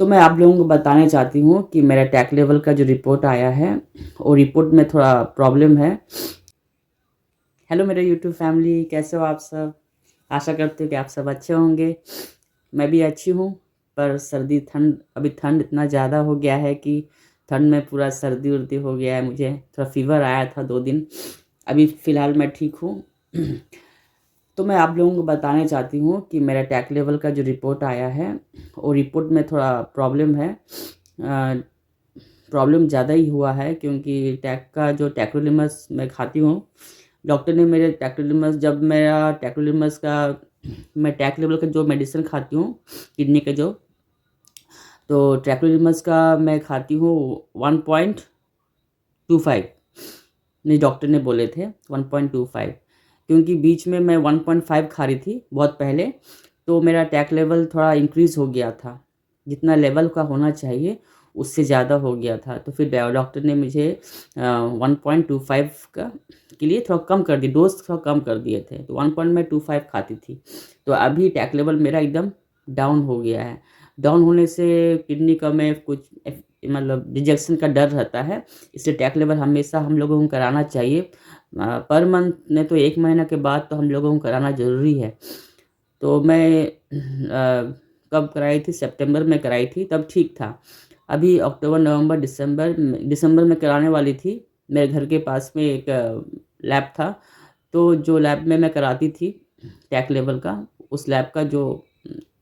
तो मैं आप लोगों को बताना चाहती हूँ कि मेरा टैक लेवल का जो रिपोर्ट आया है, वो रिपोर्ट में थोड़ा प्रॉब्लम है। हेलो मेरे यूट्यूब फैमिली, कैसे हो आप सब? आशा करती हूँ कि आप सब अच्छे होंगे। मैं भी अच्छी हूँ, पर सर्दी ठंड अभी ठंड इतना ज़्यादा हो गया है कि ठंड में पूरा सर्दी उर्दी हो गया है। मुझे थोड़ा फीवर आया था 2 दिन, अभी फ़िलहाल मैं ठीक हूँ। तो मैं आप लोगों को बताना चाहती हूँ कि मेरा टैक लेवल का जो रिपोर्ट आया है, वो रिपोर्ट में थोड़ा प्रॉब्लम है। प्रॉब्लम ज़्यादा ही हुआ है क्योंकि टैक का जो टैक्रोलिमस मैं खाती हूँ, डॉक्टर ने मेरे टैक्रोलिमस जब मेरा टैक्रोलिमस का मैं टैक लेवल का जो मेडिसिन खाती हूँ किडनी के जो, तो टैक्रोलिमस का मैं खाती हूँ 1.25, नहीं डॉक्टर ने बोले थे 1.25, क्योंकि बीच में मैं 1.5 खा रही थी बहुत पहले, तो मेरा टैक लेवल थोड़ा इंक्रीज़ हो गया था। जितना लेवल का होना चाहिए उससे ज़्यादा हो गया था, तो फिर डॉक्टर ने मुझे 1.25 का के लिए थोड़ा कम कर दी, डोज थोड़ा कम कर दिए थे, तो 1.25 खाती थी। तो अभी टैक लेवल मेरा एकदम डाउन हो गया है। डाउन होने से किडनी का में कुछ मतलब रिजेक्शन का डर रहता है, इसलिए टैक लेवल हमेशा हम लोगों को कराना चाहिए। पर मंथ नहीं तो 1 महीना के बाद तो हम लोगों को कराना ज़रूरी है। तो मैं कब कराई थी? सितंबर में कराई थी, तब ठीक था। अभी अक्टूबर, नवंबर, दिसंबर में कराने वाली थी। मेरे घर के पास में एक लैब था, तो जो लैब में मैं कराती थी टैक लेवल का, उस लैब का जो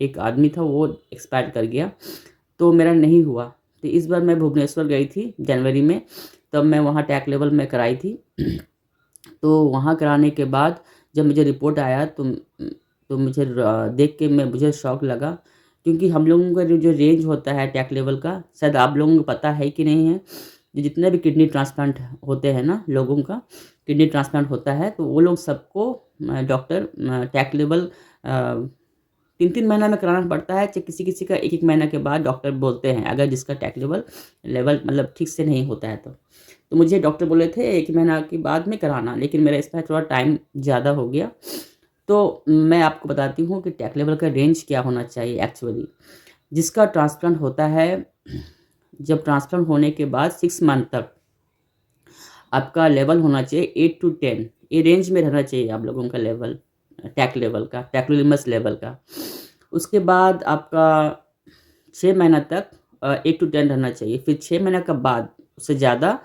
एक आदमी था वो एक्सपायर कर गया, तो मेरा नहीं हुआ। तो इस बार मैं भुवनेश्वर गई थी जनवरी में, तब मैं वहाँ टैक लेवल में कराई थी। तो वहाँ कराने के बाद जब मुझे रिपोर्ट आया तो मुझे देख के मुझे शौक लगा, क्योंकि हम लोगों का जो रेंज होता है टैक लेवल का, शायद आप लोगों को पता है कि नहीं है। जो जितने भी किडनी ट्रांसप्लांट होते हैं ना, लोगों का किडनी ट्रांसप्लांट होता है, तो वो लोग सबको डॉक्टर टैक लेवल 3-3 महीना में कराना पड़ता है, चाहे किसी किसी का 1-1 महीना के बाद डॉक्टर बोलते हैं, अगर जिसका टैक लेवल लेवल मतलब ठीक से नहीं होता है तो मुझे डॉक्टर बोले थे 1 महीना के बाद में कराना, लेकिन मेरा इसमें थोड़ा टाइम ज़्यादा हो गया। तो मैं आपको बताती हूँ कि टैक लेवल का रेंज क्या होना चाहिए एक्चुअली। जिसका ट्रांसप्लांट होता है, जब ट्रांसप्लांट होने के बाद 6 मंथ तक आपका लेवल होना चाहिए 8 to 10, ये रेंज में रहना चाहिए आप लोगों का लेवल, टैक लेवल का, टैक्रोलिमस लेवल का। उसके बाद आपका 6 महीना तक 8 to 10 रहना चाहिए। फिर 6 महीने के बाद उससे ज़्यादा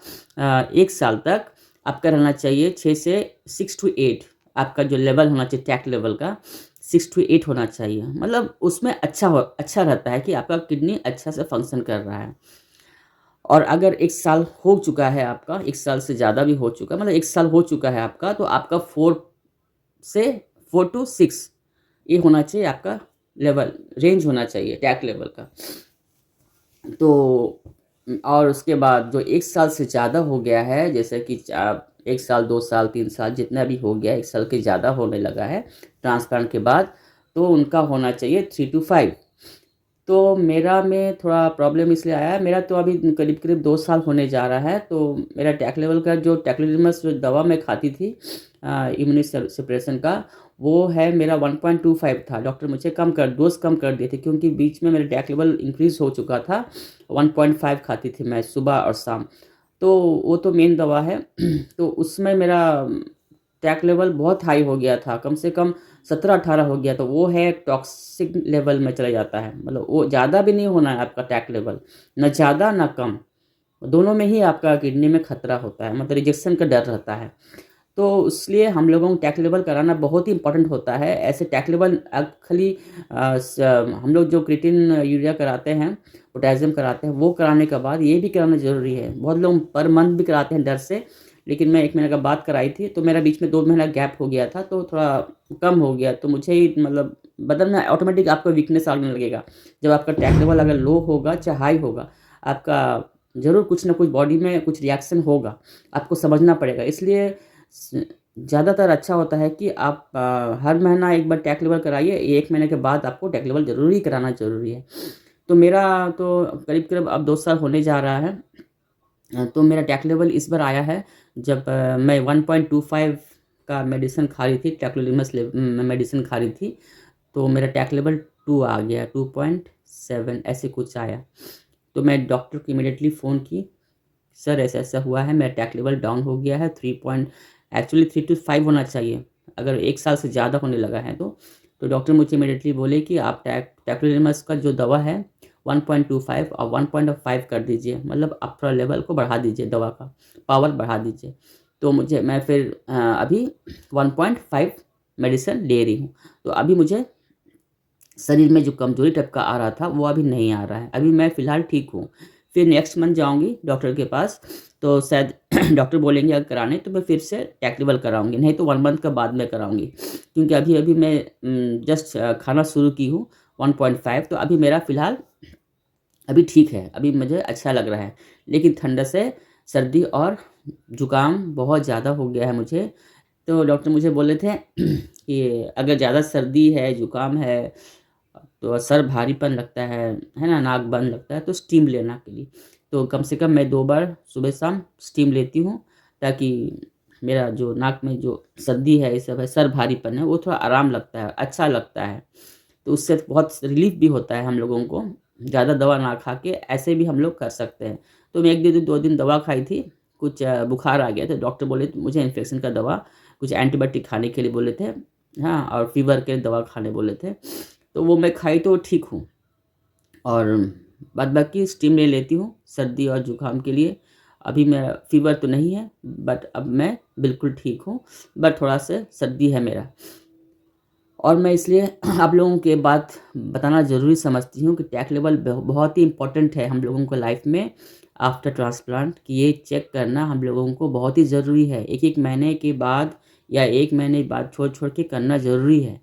1 साल तक आपका रहना चाहिए 6 से 6 to 8, आपका जो लेवल होना चाहिए टैक लेवल का 6 to 8 होना चाहिए। मतलब उसमें अच्छा रहता है कि आपका किडनी अच्छा से फंक्शन कर रहा है। और अगर 1 साल हो चुका है आपका, 1 साल से ज़्यादा भी हो चुका है, मतलब 1 साल हो चुका है आपका, तो आपका 4 से 4 to 6 ये होना चाहिए आपका लेवल, रेंज होना चाहिए टैक लेवल का। तो और उसके बाद जो 1 साल से ज़्यादा हो गया है, जैसे कि 1 साल, 2 साल, 3 साल जितना भी हो गया, 1 साल के ज़्यादा होने लगा है ट्रांसप्लांट के बाद, तो उनका होना चाहिए 3 to 5। तो मेरा में थोड़ा प्रॉब्लम इसलिए आया है, मेरा तो अभी करीब-करीब 2 साल होने जा रहा है, तो मेरा टैक लेवल का जो टैक्रोलिमस जो दवा मैं खाती थी इम्यूनो सप्रेशन का, वो है मेरा 1.25 था। डॉक्टर मुझे डोज़ कम कर दिए थे, क्योंकि बीच में मेरा टैक लेवल इंक्रीज़ हो चुका था। 1.5 खाती थी मैं सुबह और शाम, तो वो तो मेन दवा है। तो उसमें मेरा टैक लेवल बहुत हाई हो गया था, कम से कम 17-18 हो गया, तो वो है टॉक्सिक लेवल में चला जाता है। मतलब वो ज़्यादा भी नहीं होना है आपका टैक लेवल, ना ज़्यादा ना कम, दोनों में ही आपका किडनी में खतरा होता है, मतलब रिजेक्शन का डर रहता है। तो इसलिए हम लोगों को टैक लेवल कराना बहुत ही इम्पोर्टेंट होता है। ऐसे टैक लेवल खाली हम लोग जो क्रिएटिन यूरिया कराते हैं, पोटेशियम कराते हैं, वो कराने के बाद ये भी कराना ज़रूरी है। बहुत लोग पर मंथ भी कराते हैं डर से, लेकिन मैं 1 महीने का बाद कराई थी, तो मेरा बीच में 2 महीना गैप हो गया था, तो थोड़ा कम हो गया। तो मुझे ही मतलब बदन में ऑटोमेटिक आपको वीकनेस आने लगेगा। जब आपका टैक लेवल अगर लो होगा चाहे हाई होगा, आपका ज़रूर कुछ ना कुछ बॉडी में कुछ रिएक्शन होगा, आपको समझना पड़ेगा। इसलिए ज़्यादातर अच्छा होता है कि आप हर महीना एक बार टैक लेवल कराइए, 1 महीने के बाद आपको टैक लेवल ज़रूरी कराना ज़रूरी है। तो मेरा तो करीब-करीब अब 2 साल होने जा रहा है। तो मेरा टैक लेवल इस बार आया है जब मैं 1.25 का मेडिसिन खा रही थी, टैक्रोलिमस मेडिसिन खा रही थी, तो मेरा टैक लेवल 2 आ गया, 2.6 7 ऐसे कुछ आया। तो मैं डॉक्टर को इमीडिएटली फ़ोन की, सर ऐसा-ऐसा हुआ है, मेरा टैक लेवल डाउन हो गया है, 3 पॉइंट एक्चुअली 3 टू 5 होना चाहिए, अगर 1 साल से ज़्यादा होने लगा है तो। तो डॉक्टर मुझे इमीडिएटली बोले कि आप टैक्रोलिमस का जो दवा है 1.25 और 1.5 कर दीजिए, मतलब आप थोड़ा लेवल को बढ़ा दीजिए, दवा का पावर बढ़ा दीजिए। तो मैं फिर अभी 1.5 मेडिसिन ले रही हूँ। तो अभी मुझे शरीर में जो कमज़ोरी टाइप का आ रहा था वो अभी नहीं आ रहा है। अभी मैं फ़िलहाल ठीक हूँ। फिर नेक्स्ट मंथ जाऊँगी डॉक्टर के पास, तो शायद डॉक्टर बोलेंगे अगर कराने तो मैं फिर से टैक लेवल कराऊँगी, नहीं तो 1 मंथ के बाद में कराऊँगी। क्योंकि अभी-अभी मैं जस्ट खाना शुरू की हूँ 1.5, तो अभी मेरा फ़िलहाल अभी ठीक है, अभी मुझे अच्छा लग रहा है। लेकिन ठंड से सर्दी और ज़ुकाम बहुत ज़्यादा हो गया है मुझे। तो डॉक्टर मुझे बोले थे कि अगर ज़्यादा सर्दी है, ज़ुकाम है, तो सर भारीपन लगता है ना? नाक बंद लगता है, तो स्टीम लेना के लिए। तो कम से कम मैं 2 बार सुबह-शाम स्टीम लेती हूँ, ताकि मेरा जो नाक में जो सर्दी है, ये सब है, सर भारीपन है, वो थोड़ा आराम लगता है, अच्छा लगता है। तो उससे बहुत रिलीफ़ भी होता है हम लोगों को, ज़्यादा दवा ना खा के ऐसे भी हम लोग कर सकते हैं। तो मैं 1 दिन 2 दिन दवा खाई थी, कुछ बुखार आ गया था, डॉक्टर बोले मुझे इन्फेक्शन का दवा, कुछ एंटीबायोटिक खाने के लिए बोले थे, हाँ, और फ़ीवर के दवा खाने बोले थे। तो वो मैं खाई तो ठीक हूँ, और बाद बाकी स्टीम ले लेती हूँ सर्दी और ज़ुकाम के लिए। अभी मेरा फ़ीवर तो नहीं है, बट अब मैं बिल्कुल ठीक हूँ, बट थोड़ा-सा सर्दी है मेरा। और मैं इसलिए आप लोगों को ये बात बताना ज़रूरी समझती हूँ कि टैक लेवल बहुत ही इम्पोर्टेंट है हम लोगों को लाइफ में आफ्टर ट्रांसप्लांट, कि ये चेक करना हम लोगों को बहुत ही ज़रूरी है। 1-1 महीने के बाद या 1 महीने बाद छोड़-छोड़ के करना ज़रूरी है।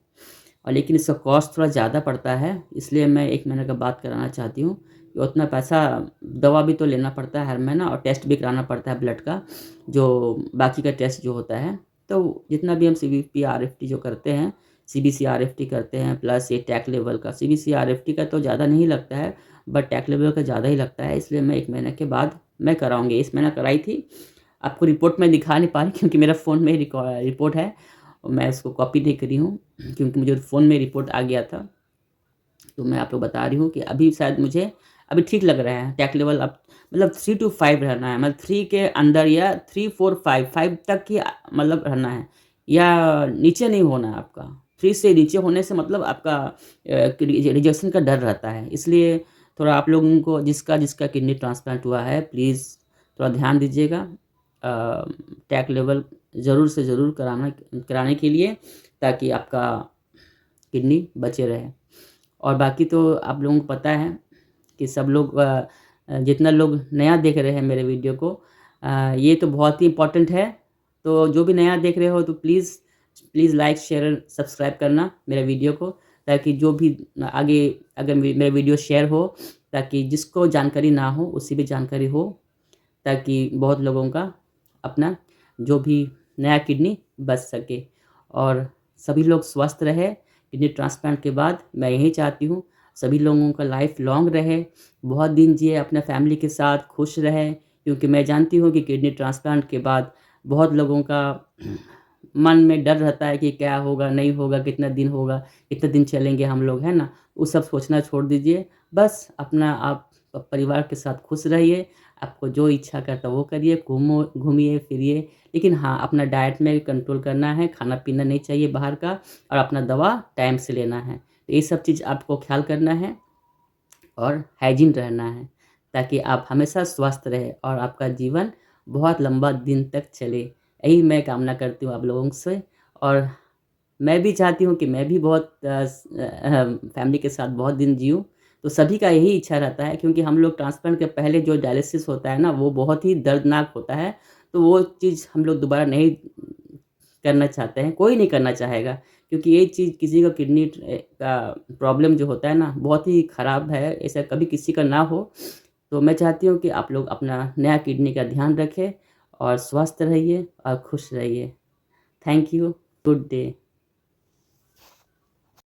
और लेकिन इसका कॉस्ट थोड़ा ज़्यादा पड़ता है, इसलिए मैं 1 महीने का बाद कराना चाहती हूँ। कि उतना पैसा, दवा भी तो लेना पड़ता है हर महीना, और टेस्ट भी कराना पड़ता है ब्लड का, जो बाकी का टेस्ट जो होता है। तो जितना भी हम सीबीपी, आरएफटी जो करते हैं, सीबीसी, आरएफटी करते हैं, प्लस ये टैक लेवल का, सीबीसी, आरएफटी का तो ज़्यादा नहीं लगता है, बट टैक लेवल का ज़्यादा ही लगता है, इसलिए मैं 1 महीने के बाद मैं कराऊँगी। इस महीने कराई थी। आपको रिपोर्ट मैं दिखा नहीं पा रही क्योंकि मेरा फ़ोन में रिपोर्ट है, और मैं इसको कॉपी नहीं करी हूँ, क्योंकि मुझे फ़ोन में रिपोर्ट आ गया था। तो मैं आपको बता रही हूँ कि अभी शायद मुझे अभी ठीक लग रहा है। टैक लेवल अब मतलब 3 टू 5 रहना है, मतलब 3 के अंदर, या 3, 4, 5 तक ही मतलब रहना है, या नीचे नहीं होना है आपका। 3 से नीचे होने से मतलब आपका रिजेक्शन का डर रहता है। इसलिए थोड़ा आप लोगों को, जिसका किडनी ट्रांसप्लांट हुआ है, प्लीज़ थोड़ा ध्यान दीजिएगा। टैक लेवल ज़रूर से ज़रूर कराने के लिए, ताकि आपका किडनी बचे रहे। और बाकी तो आप लोगों को पता है कि सब लोग जितना लोग नया देख रहे हैं मेरे वीडियो को, ये तो बहुत ही इम्पोर्टेंट है। तो जो भी नया देख रहे हो तो please please like, share and subscribe करना मेरे वीडियो को, ताकि जो भी आगे अगर मेरा वीडियो शेयर हो, ताकि जिसको जानकारी ना हो उसे भी जानकारी हो, ताकि बहुत लोगों का अपना जो भी नया किडनी बच सके, और सभी लोग स्वस्थ रहे किडनी ट्रांसप्लांट के बाद। मैं यही चाहती हूँ सभी लोगों का लाइफ लॉन्ग रहे, बहुत दिन जिए, अपने फैमिली के साथ खुश रहे, क्योंकि मैं जानती हूँ कि किडनी ट्रांसप्लांट के बाद बहुत लोगों का मन में डर रहता है कि क्या होगा, नहीं होगा, कितना दिन होगा, कितने दिन चलेंगे हम लोग, है ना? वो सब सोचना छोड़ दीजिए। बस अपना आप परिवार के साथ खुश रहिए, आपको जो इच्छा करता है वो करिए, घूमिए फिरिए, लेकिन हाँ, अपना डाइट में कंट्रोल करना है, खाना-पीना नहीं चाहिए बाहर का, और अपना दवा टाइम से लेना है। तो ये सब चीज़ आपको ख़्याल करना है, और हाइजीन रहना है, ताकि आप हमेशा स्वस्थ रहें और आपका जीवन बहुत लंबा दिन तक चले। यही मैं कामना करती हूँ आप लोगों से, और मैं भी चाहती हूँ कि मैं भी बहुत फैमिली के साथ बहुत दिन जिऊँ। तो सभी का यही इच्छा रहता है, क्योंकि हम लोग ट्रांसप्लांट के पहले जो डायलिसिस होता है ना, वो बहुत ही दर्दनाक होता है। तो वो चीज़ हम लोग दोबारा नहीं करना चाहते हैं, कोई नहीं करना चाहेगा, क्योंकि ये चीज़ किसी को किडनी का प्रॉब्लम जो होता है ना, बहुत ही ख़राब है, ऐसा कभी किसी का ना हो। तो मैं चाहती हूँ कि आप लोग अपना नया किडनी का ध्यान रखें, और स्वस्थ रहिए और खुश रहिए। Thank you. Good day.